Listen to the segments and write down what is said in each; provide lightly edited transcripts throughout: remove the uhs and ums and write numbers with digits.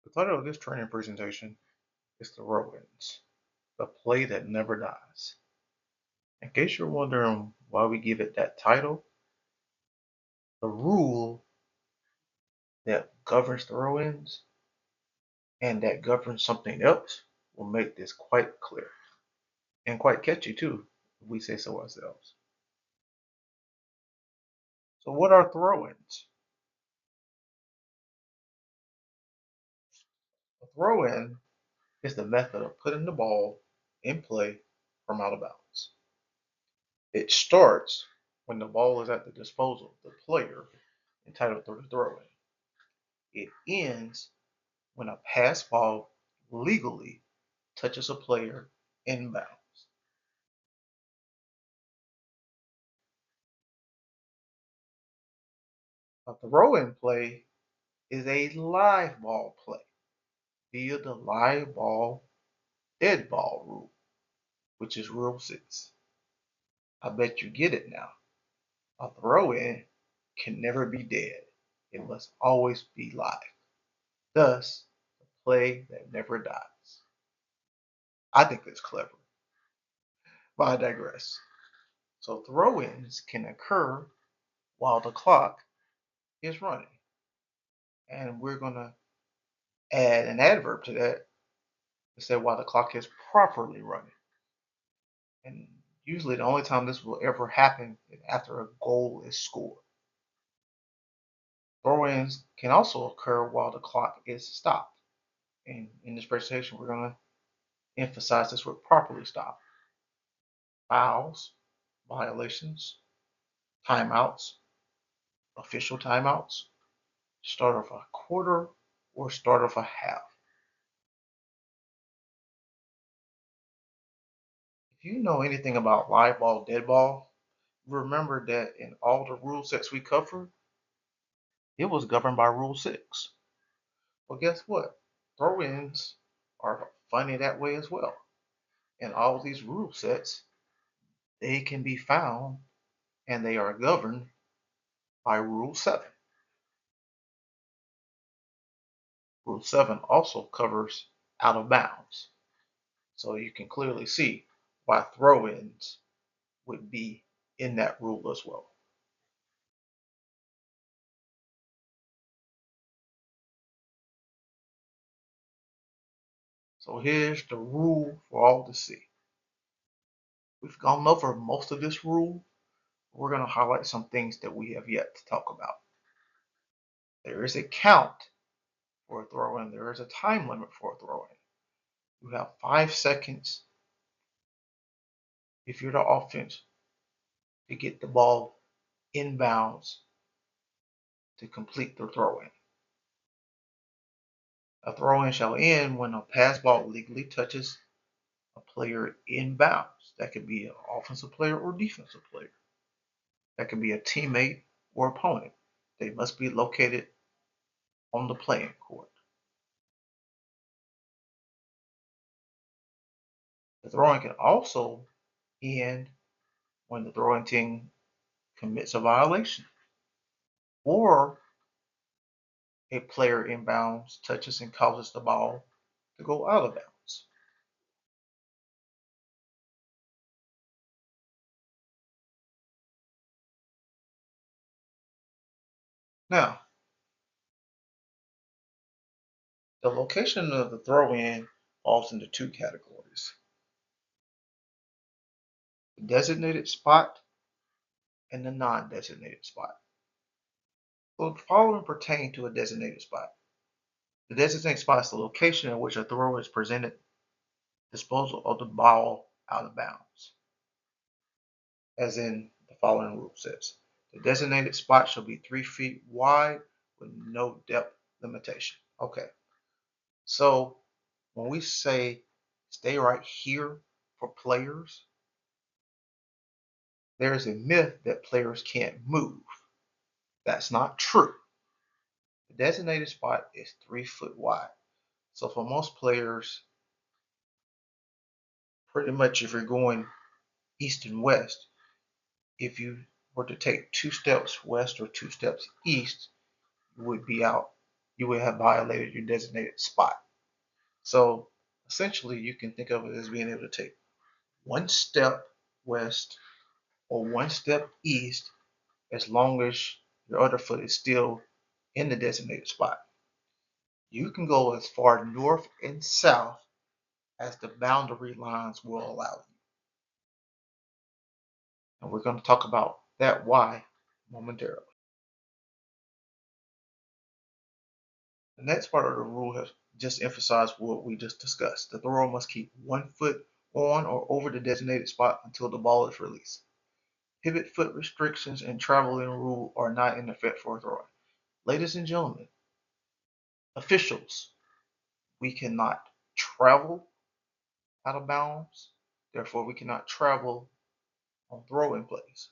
The title of this training presentation is Throw-ins, the play that never dies. In case you're wondering why we give it that title, the rule that governs throw-ins and that governs something else will make this quite clear and quite catchy too, if we say so ourselves. So what are throw-ins? A throw-in is the method of putting the ball in play from out of bounds. It starts when the ball is at the disposal of the player entitled to the throw-in. It ends when a pass ball legally touches a player inbounds. A throw-in play is a live ball play via the live ball dead ball rule, which is Rule 6. I bet you get it now. A throw-in can never be dead. It must always be live. Thus, the play that never dies. I think that's clever, but I digress. So throw-ins can occur while the clock is running. And we're going to add an adverb to that to say while the clock is properly running. And usually the only time this will ever happen is after a goal is scored. Throw-ins can also occur while the clock is stopped. And in this presentation, we're going to emphasize this word properly stopped. Fouls, violations, timeouts, official timeouts, start of a quarter, or start of a half. If you know anything about live ball, dead ball, remember that in all the rule sets we covered, it was governed by Rule 6. Well, guess what? Throw-ins are funny that way as well. In all these rule sets, they can be found and they are governed by Rule 7. Rule 7 also covers out of bounds. So you can clearly see why throw-ins would be in that rule as well. So here's the rule for all to see. We've gone over most of this rule. We're going to highlight some things that we have yet to talk about. There is a count for a throw-in. There is a time limit for a throw-in. You have 5 seconds if you're the offense to get the ball inbounds to complete the throw-in. A throw-in shall end when a pass ball legally touches a player inbounds. That could be an offensive player or defensive player. That could be a teammate or opponent. They must be located on the playing court. The throwing can also end when the throwing team commits a violation or a player inbounds touches and causes the ball to go out of bounds. Now, the location of the throw-in falls into 2 categories: the designated spot and the non-designated spot. So the following pertain to a designated spot. The designated spot is the location in which a thrower is presented disposal of the ball out of bounds, as in the following rule says. The designated spot shall be 3 feet wide with no depth limitation. Okay, so when we say stay right here for players, there is a myth that players can't move. That's not true. The designated spot is 3 foot wide. So for most players, pretty much if you're going east and west, if you were to take 2 steps west or 2 steps east, you would be out you will have violated your designated spot. So essentially, you can think of it as being able to take one step west or one step east as long as your other foot is still in the designated spot. You can go as far north and south as the boundary lines will allow you. And we're going to talk about that why momentarily. The next part of the rule has just emphasized what we just discussed. The thrower must keep one foot on or over the designated spot until the ball is released. Pivot foot restrictions and traveling rule are not in effect for throwing. Ladies and gentlemen, officials, we cannot travel out of bounds. Therefore, we cannot travel on throwing plays.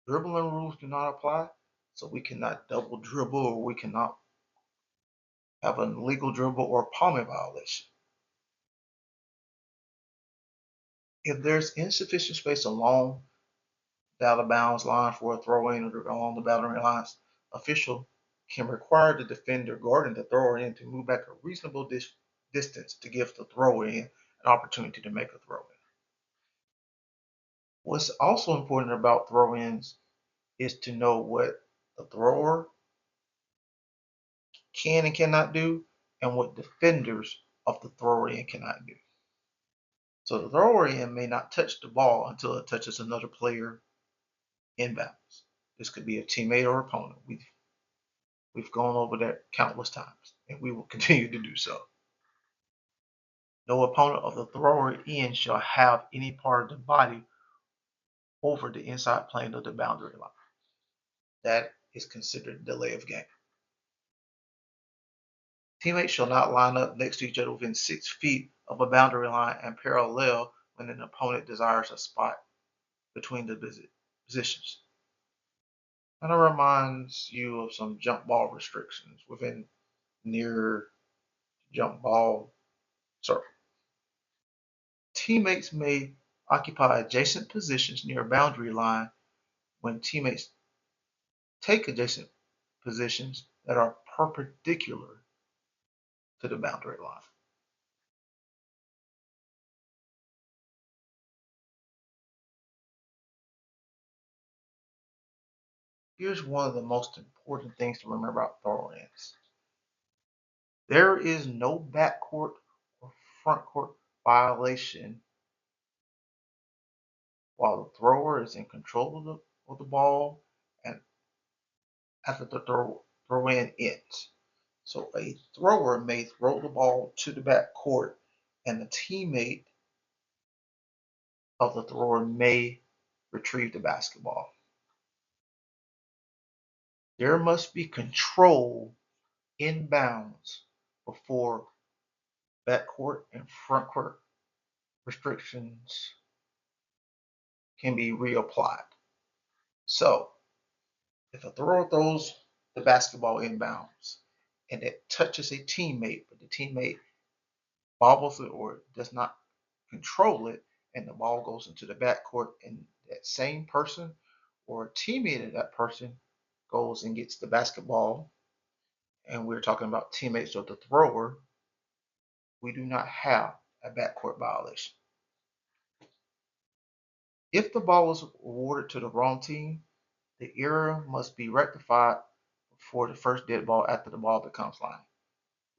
Dribbling rules do not apply, so we cannot double dribble or we cannot have an illegal dribble or palming violation. If there's insufficient space along the out of bounds line for a throw in or along the boundary lines, official can require the defender guarding the thrower in to move back a reasonable distance to give the thrower in an opportunity to make a throw in. What's also important about throw ins is to know what the thrower can and cannot do and what defenders of the thrower in cannot do. So the thrower in may not touch the ball until it touches another player inbounds. This could be a teammate or opponent. We've gone over that countless times, and we will continue to do so. No opponent of the thrower in shall have any part of the body over the inside plane of the boundary line. That is considered delay of game. Teammates shall not line up next to each other within 6 feet of a boundary line and parallel when an opponent desires a spot between the positions. Kind of reminds you of some jump ball restrictions within near jump ball circle. Teammates may occupy adjacent positions near a boundary line when teammates take adjacent positions that are perpendicular to the boundary line. Here's one of the most important things to remember about throw-ins. There is no backcourt or frontcourt violation while the thrower is in control of the ball and after the throw-in ends. So a thrower may throw the ball to the backcourt and the teammate of the thrower may retrieve the basketball. There must be control inbounds before backcourt and frontcourt restrictions can be reapplied. So if a thrower throws the basketball inbounds and it touches a teammate, but the teammate bobbles it or does not control it, and the ball goes into the backcourt, and that same person or a teammate of that person goes and gets the basketball, and we're talking about teammates of the thrower, we do not have a backcourt violation. If the ball is awarded to the wrong team, the error must be rectified before the first dead ball after the ball becomes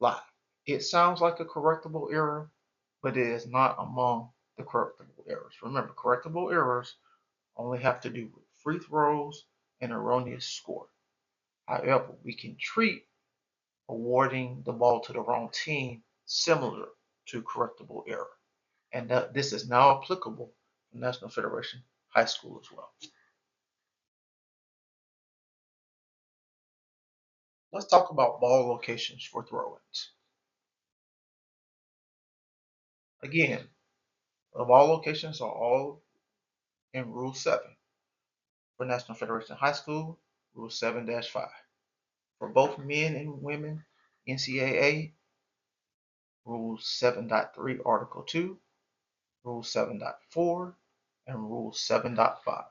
live. It sounds like a correctable error, but it is not among the correctable errors. Remember, correctable errors only have to do with free throws and erroneous score. However, we can treat awarding the ball to the wrong team similar to correctable error. And this is now applicable to National Federation High School as well. Let's talk about ball locations for throw-ins. Again, the ball locations are all in Rule 7. For National Federation High School, Rule 7-5. For both men and women NCAA, Rule 7.3, Article 2, Rule 7.4, and Rule 7.5.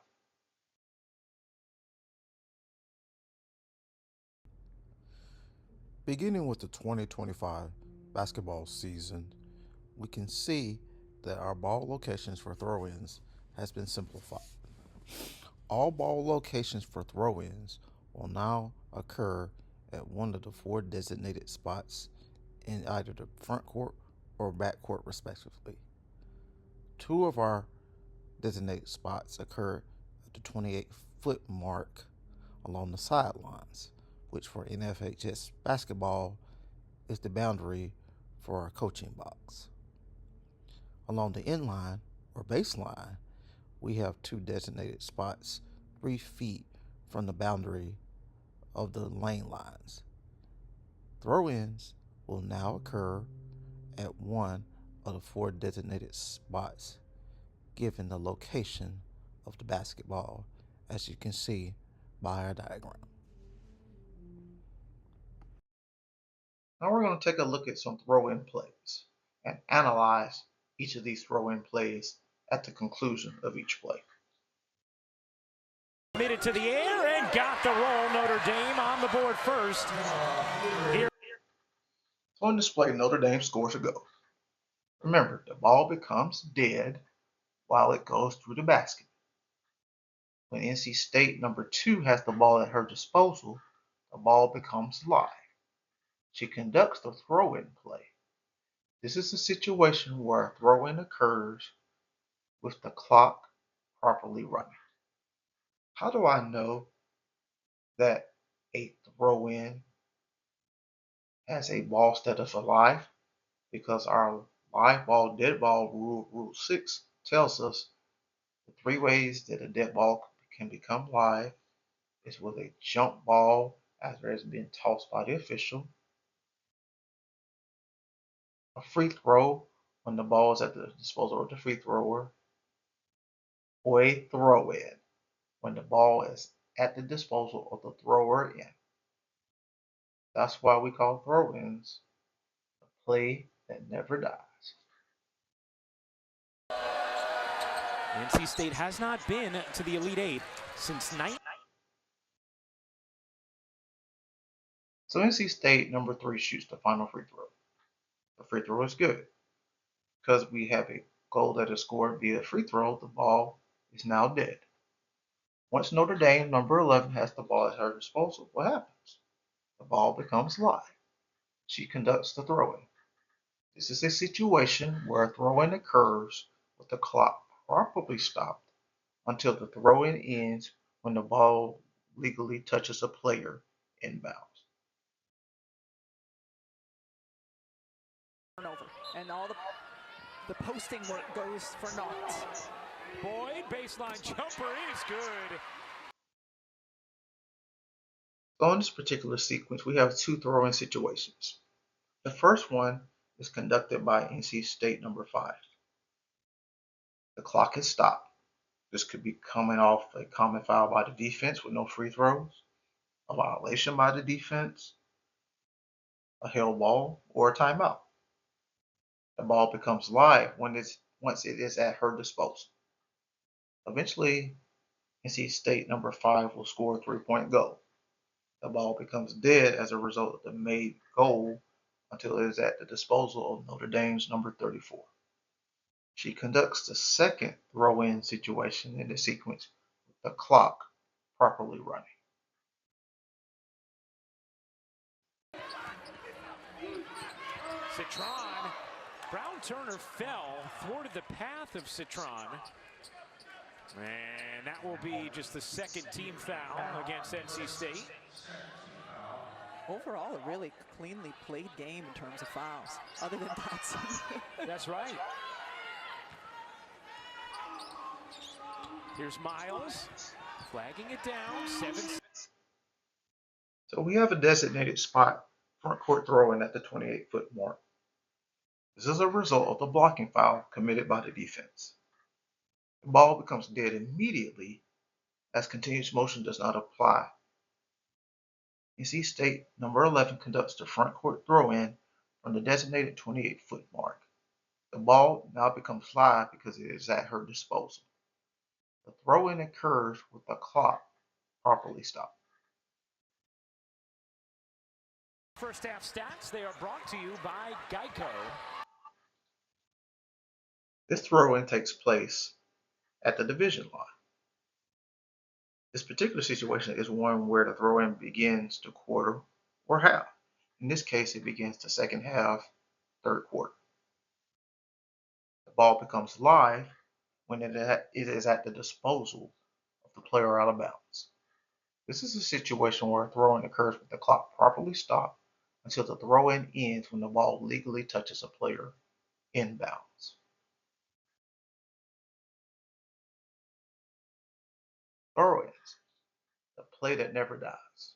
Beginning with the 2025 basketball season, we can see that our ball locations for throw-ins has been simplified. All ball locations for throw-ins will now occur at one of the four designated spots in either the front court or back court respectively. Two of our designated spots occur at the 28-foot mark along the sidelines, which for NFHS basketball is the boundary for our coaching box. Along the inline or baseline, we have two designated spots 3 feet from the boundary of the lane lines. Throw-ins will now occur at one of the four designated spots given the location of the basketball, as you can see by our diagram. Now we're going to take a look at some throw-in plays and analyze each of these throw-in plays at the conclusion of each play. Made it to the air and got the roll. Notre Dame on the board first. Here. So on this play, Notre Dame scores a goal. Remember, the ball becomes dead while it goes through the basket. When NC State number 2 has the ball at her disposal, the ball becomes live. She conducts the throw-in play. This is a situation where a throw-in occurs with the clock properly running. How do I know that a throw-in has a ball status alive? Because our live ball, dead ball rule, Rule 6, tells us the 3 ways that a dead ball can become live is with a jump ball after it's been tossed by the official, a free throw when the ball is at the disposal of the free thrower, or a throw-in when the ball is at the disposal of the thrower in. That's why we call throw-ins a play that never dies. NC State has not been to the Elite Eight since So NC State number 3 shoots the final free throw. The free throw is good. Because we have a goal that is scored via free throw, the ball is now dead. Once Notre Dame number 11 has the ball at her disposal, what happens? The ball becomes live. She conducts the throw-in. This is a situation where a throw-in occurs with the clock properly stopped until the throw-in ends when the ball legally touches a player inbounds. And all the posting work goes for naught. Boyd, baseline jumper is good. So in this particular sequence, we have 2 throw-in situations. The first one is conducted by NC State number 5. The clock is stopped. This could be coming off a common foul by the defense with no free throws, a violation by the defense, a held ball, or a timeout. The ball becomes live once it is at her disposal. Eventually, NC State number 5 will score a 3-point goal. The ball becomes dead as a result of the made goal until it is at the disposal of Notre Dame's number 34. She conducts the second throw-in situation in the sequence with the clock properly running. Citron. Brown Turner fell, thwarted the path of Citron. And that will be just the second team foul against NC State. Overall, a really cleanly played game in terms of fouls, other than Dotson. That's right. Here's Miles, flagging it down, 7. So we have a designated spot front court throw-in at the 28-foot mark. This is a result of the blocking foul committed by the defense. The ball becomes dead immediately as continuous motion does not apply. NC State number 11 conducts the front court throw-in from the designated 28-foot mark. The ball now becomes live because it is at her disposal. The throw-in occurs with the clock properly stopped. First half stats, they are brought to you by Geico. This throw-in takes place at the division line. This particular situation is one where the throw-in begins the quarter or half. In this case, it begins the second half, third quarter. The ball becomes live when it is at the disposal of the player out of bounds. This is a situation where a throw-in occurs with the clock properly stopped until the throw-in ends when the ball legally touches a player inbounds. Throw-ins, the play that never dies.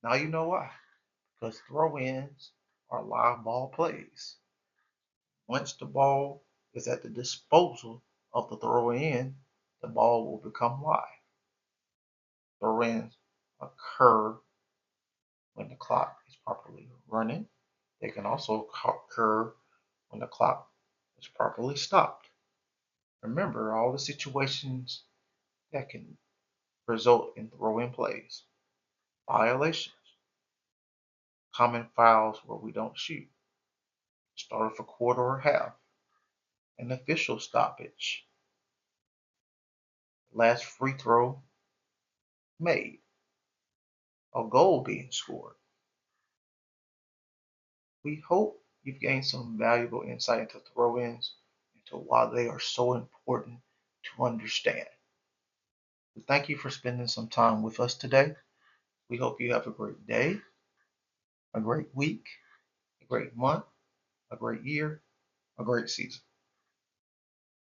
Now you know why. Because throw-ins are live ball plays. Once the ball is at the disposal of the throw-in, the ball will become live. Throw-ins occur when the clock is properly running. They can also occur when the clock is properly stopped. Remember all the situations that can result in throw-in plays: violations, common fouls where we don't shoot, start of a quarter or half, an official stoppage, last free throw made, a goal being scored. We hope you've gained some valuable insight into throw-ins and to why they are so important to understand. We thank you for spending some time with us today. We hope you have a great day, a great week, a great month, a great year, a great season.